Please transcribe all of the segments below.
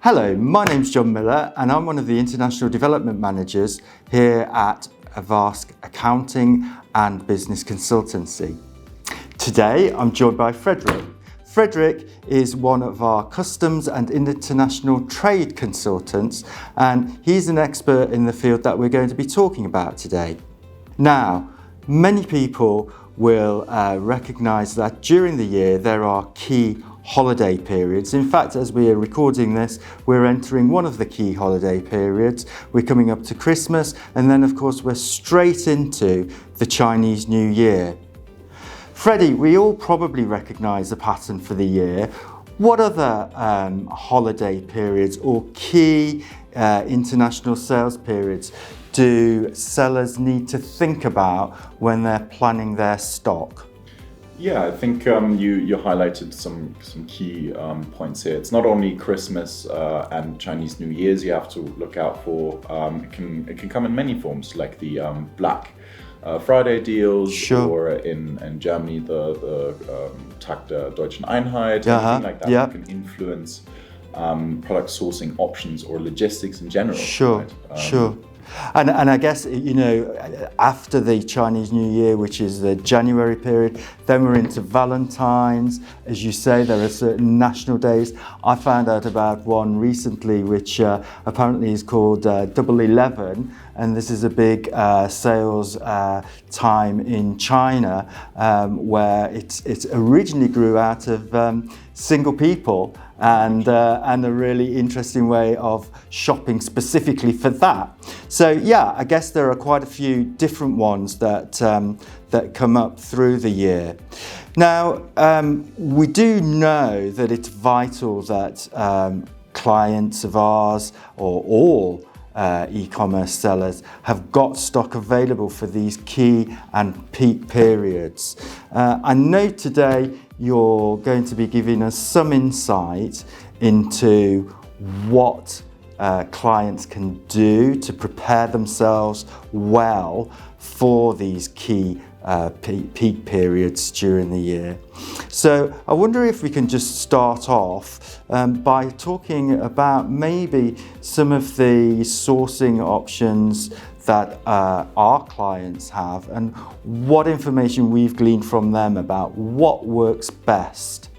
Hello, my name's John Miller and I'm one of the International Development Managers here at AVASK Accounting and Business Consultancy. Today I'm joined by Frederick. Frederick is one of our customs and international trade consultants and he's an expert in the field that we're going to be talking about today. Now, many people will recognise that during the year there are key holiday periods. In fact, as we are recording this, we're entering one of the key holiday periods. We're coming up to Christmas and then of course we're straight into the Chinese New Year. Freddie, we all probably recognise a pattern for the year. What other holiday periods or key international sales periods do sellers need to think about when they're planning their stock? Yeah, I think you highlighted some key points here. It's not only Christmas and Chinese New Year's you have to look out for. It can come in many forms, like the Black Friday deals, sure. Or in Germany the Tag der Deutschen Einheit, anything like that. Yeah. Can influence product sourcing options or logistics in general. Sure, right? Sure. And I guess, you know, after the Chinese New Year, which is the January period, then we're into Valentine's. As you say, there are certain national days. I found out about one recently, which apparently is called Double 11. And this is a big sales time in China where it originally grew out of single people and a really interesting way of shopping specifically for that. So yeah, I guess there are quite a few different ones that come up through the year. Now, we do know that it's vital that clients of ours or all e-commerce sellers have got stock available for these key and peak periods. I know today you're going to be giving us some insight into what clients can do to prepare themselves well for these key peak periods during the year. So I wonder if we can just start off by talking about maybe some of the sourcing options that our clients have and what information we've gleaned from them about what works best.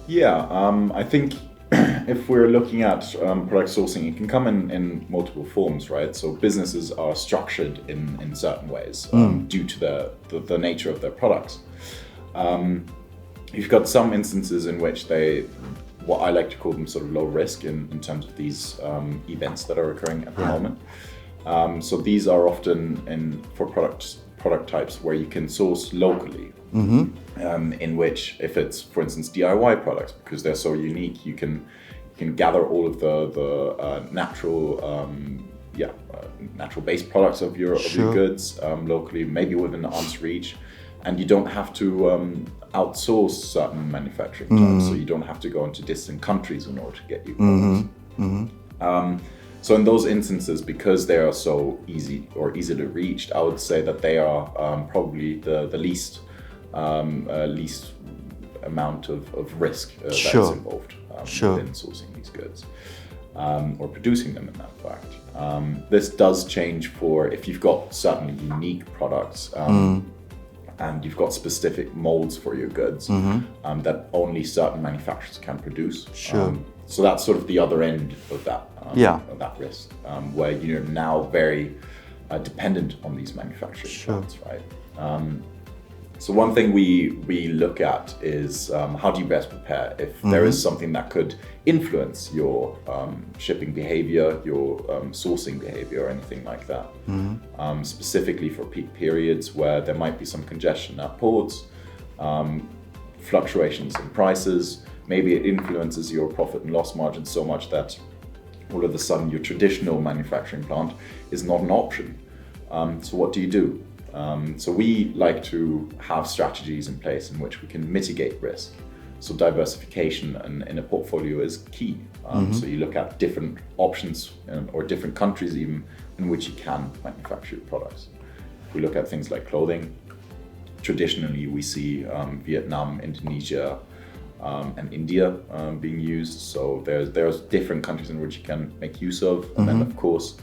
Yeah, I think if we're looking at product sourcing, it can come in multiple forms, right? So businesses are structured in certain ways due to the nature of their products. You've got some instances in which what I like to call them sort of low risk in terms of these events that are occurring at the moment. So these are often for product types where you can source locally. In which, if it's, for instance, DIY products, because they're so unique, you can gather all of the natural-based products of your goods locally, maybe within arm's reach, and you don't have to outsource certain manufacturing types, so you don't have to go into distant countries in order to get your products. So in those instances, because they are so easily reached, I would say that they are probably the least amount of risk that is involved in sourcing these goods or producing them in that fact. This does change for if you've got certain unique products and you've got specific molds for your goods that only certain manufacturers can produce. So that's sort of the other end of that risk, where you're now very dependent on these manufacturing plants, right? So one thing we look at is how do you best prepare if there is something that could influence your shipping behavior, your sourcing behavior, or anything like that. Specifically for peak periods where there might be some congestion at ports, fluctuations in prices, maybe it influences your profit and loss margin so much that all of a sudden your traditional manufacturing plant is not an option. So what do you do? So we like to have strategies in place in which we can mitigate risk. So diversification in a portfolio is key. So you look at different options or different countries even in which you can manufacture products. If we look at things like clothing, traditionally we see Vietnam, Indonesia, and India being used. So there's different countries in which you can make use of, and then of course,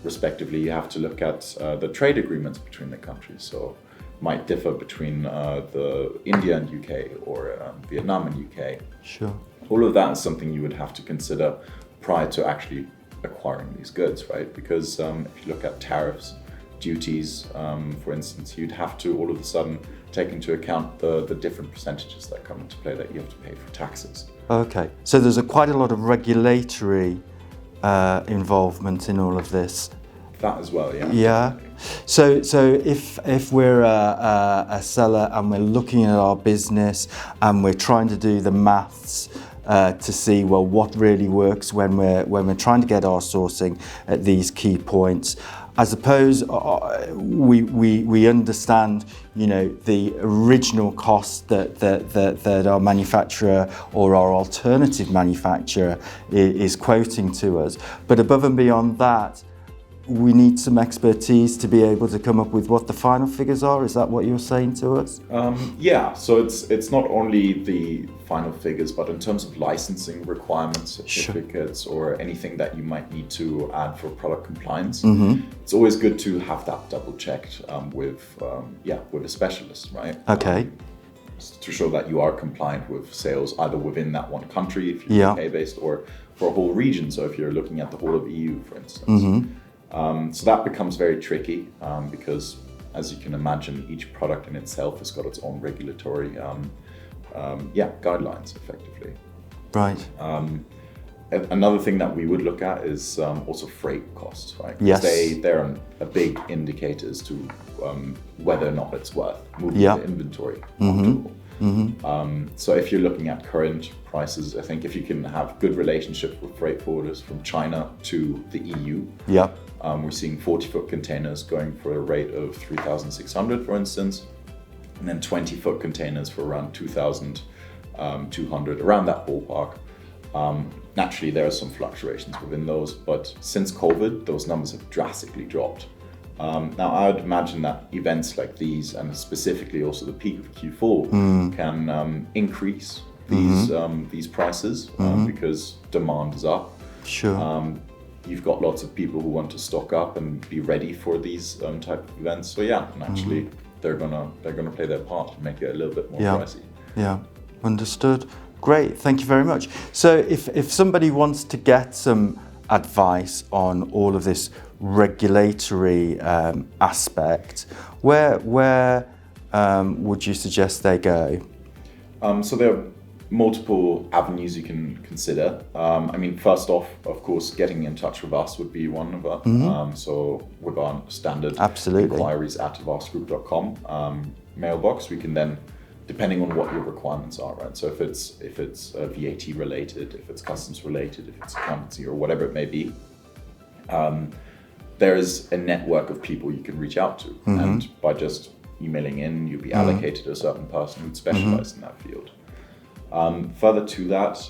respectively, you have to look at the trade agreements between the countries. So might differ between the India and UK or Vietnam and UK. Sure. All of that is something you would have to consider prior to actually acquiring these goods, right? Because if you look at tariffs, duties, for instance, you'd have to all of a sudden take into account the different percentages that come into play that you have to pay for taxes. Okay, so there's quite a lot of regulatory involvement in all of this. That as well, yeah. Yeah. So if we're a seller and we're looking at our business and we're trying to do the maths to see, well, what really works when we're trying to get our sourcing at these key points, I suppose we understand, the original cost that our manufacturer or our alternative manufacturer is quoting to us. But above and beyond that, we need some expertise to be able to come up with what the final figures are. Is that what you're saying to us? Yeah, so it's not only the final figures, but in terms of licensing requirements, certificates, or anything that you might need to add for product compliance. It's always good to have that double checked with a specialist, right? Okay. To show that you are compliant with sales either within that one country, if you're UK based, or for a whole region. So if you're looking at the whole of EU, for instance. So that becomes very tricky because, as you can imagine, each product in itself has got its own regulatory guidelines, effectively. Right. Another thing that we would look at is also freight costs, right? Yes. They're a big indicator as to whether or not it's worth moving the inventory. So if you're looking at current prices, I think if you can have good relationships with freight forwarders from China to the EU, we're seeing 40-foot containers going for a rate of 3,600, for instance, and then 20-foot containers for around 2,200, around that ballpark. Naturally, there are some fluctuations within those, but since COVID, those numbers have drastically dropped. Now, I would imagine that events like these, and specifically also the peak of Q4, can increase these prices because demand is up. Sure. You've got lots of people who want to stock up and be ready for these type of events. So naturally, they're gonna play their part and make it a little bit more pricey. Yeah, understood. Great, thank you very much. So if somebody wants to get some advice on all of this regulatory aspect, where would you suggest they go? So there are multiple avenues you can consider. First off, of course, getting in touch with us would be one of them. So with our standard inquiries at avaskgroup.com mailbox, we can then, depending on what your requirements are, right? So if it's VAT related, if it's customs related, if it's accountancy or whatever it may be, there is a network of people you can reach out to, and by just emailing in, you'll be allocated a certain person who'd specialize in that field. Further to that,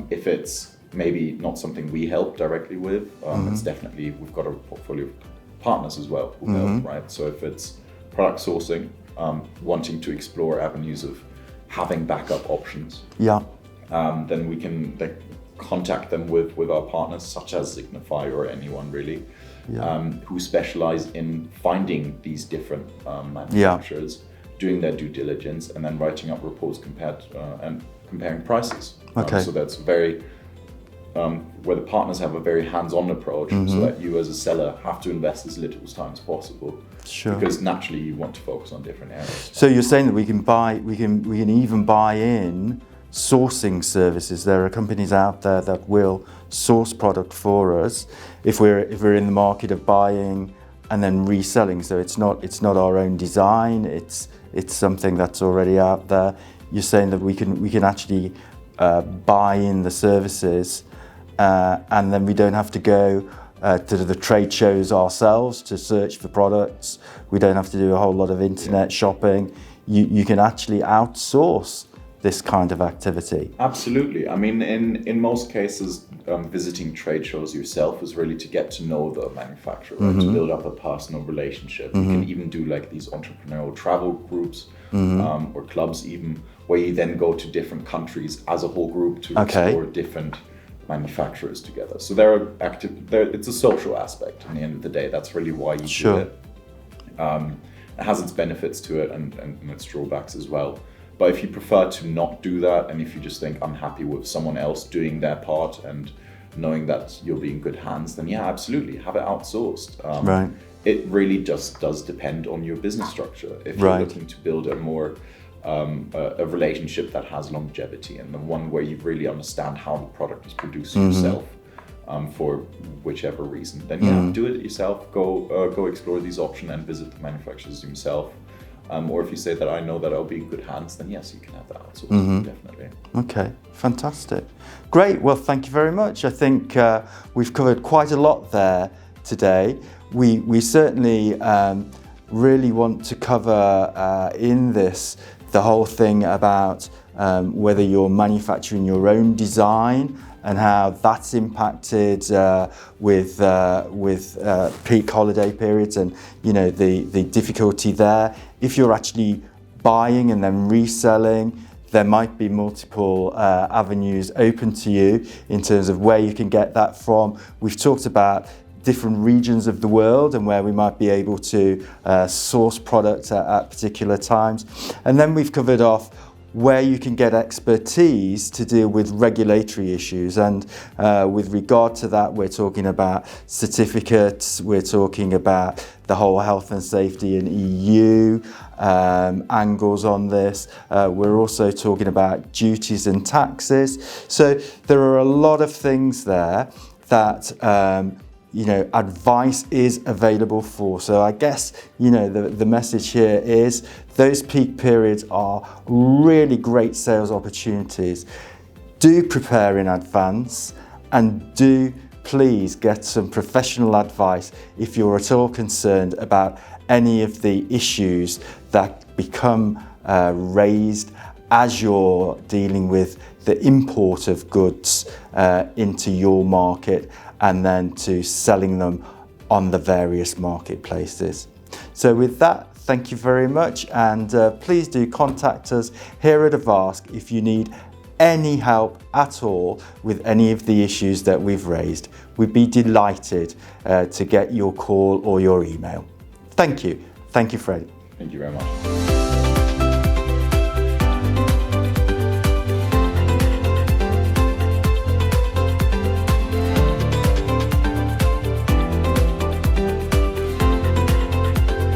if it's maybe not something we help directly with, it's definitely, we've got a portfolio of partners as well who help, right? So if it's product sourcing, wanting to explore avenues of having backup options, then we can contact them with our partners, such as Signify or anyone really, who specialize in finding these different manufacturers, doing their due diligence, and then writing up reports and comparing prices. So that's very where the partners have a very hands-on approach, so that you as a seller have to invest as little time as possible. Sure. Because naturally you want to focus on different areas. So you're saying that we can even buy in sourcing services. There are companies out there that will source product for us if we're in the market of buying and then reselling. So it's not our own design. It's something that's already out there. You're saying that we can actually buy in the services, and then we don't have to go to the trade shows ourselves to search for products. We don't have to do a whole lot of internet shopping. You can actually outsource this kind of activity? Absolutely. I mean, in most cases, visiting trade shows yourself is really to get to know the manufacturer, right? To build up a personal relationship. You can even do like these entrepreneurial travel groups or clubs even, where you then go to different countries as a whole group to explore different manufacturers together. So it's a social aspect in the end of the day. That's really why you do it. It has its benefits to it and its drawbacks as well. But if you prefer to not do that, and if you just think, I'm happy with someone else doing their part and knowing that you'll be in good hands, then yeah, absolutely, have it outsourced. Right. It really just does depend on your business structure. If you're looking to build a more a relationship that has longevity, and the one where you really understand how the product is produced yourself, for whichever reason, then yeah, do it yourself. Go explore these options and visit the manufacturers yourself. Or if you say that I know that I'll be in good hands, then yes, you can have that outsourced, definitely. Okay, fantastic. Great, well, thank you very much. I think we've covered quite a lot there today. We certainly really want to cover in this the whole thing about whether you're manufacturing your own design and how that's impacted with peak holiday periods, and the difficulty there. If you're actually buying and then reselling, there might be multiple avenues open to you in terms of where you can get that from. We've talked about different regions of the world and where we might be able to source products at particular times. And then we've covered off where you can get expertise to deal with regulatory issues. And with regard to that, we're talking about certificates, we're talking about the whole health and safety and EU angles on this. We're also talking about duties and taxes. So there are a lot of things there that advice is available for. So I guess, the message here is those peak periods are really great sales opportunities. Do prepare in advance, and do please get some professional advice if you're at all concerned about any of the issues that become raised as you're dealing with the import of goods into your market and then to selling them on the various marketplaces. So with that, thank you very much, and please do contact us here at AVASK if you need any help at all with any of the issues that we've raised. We'd be delighted to get your call or your email. Thank you. Thank you, Freddie. Thank you very much.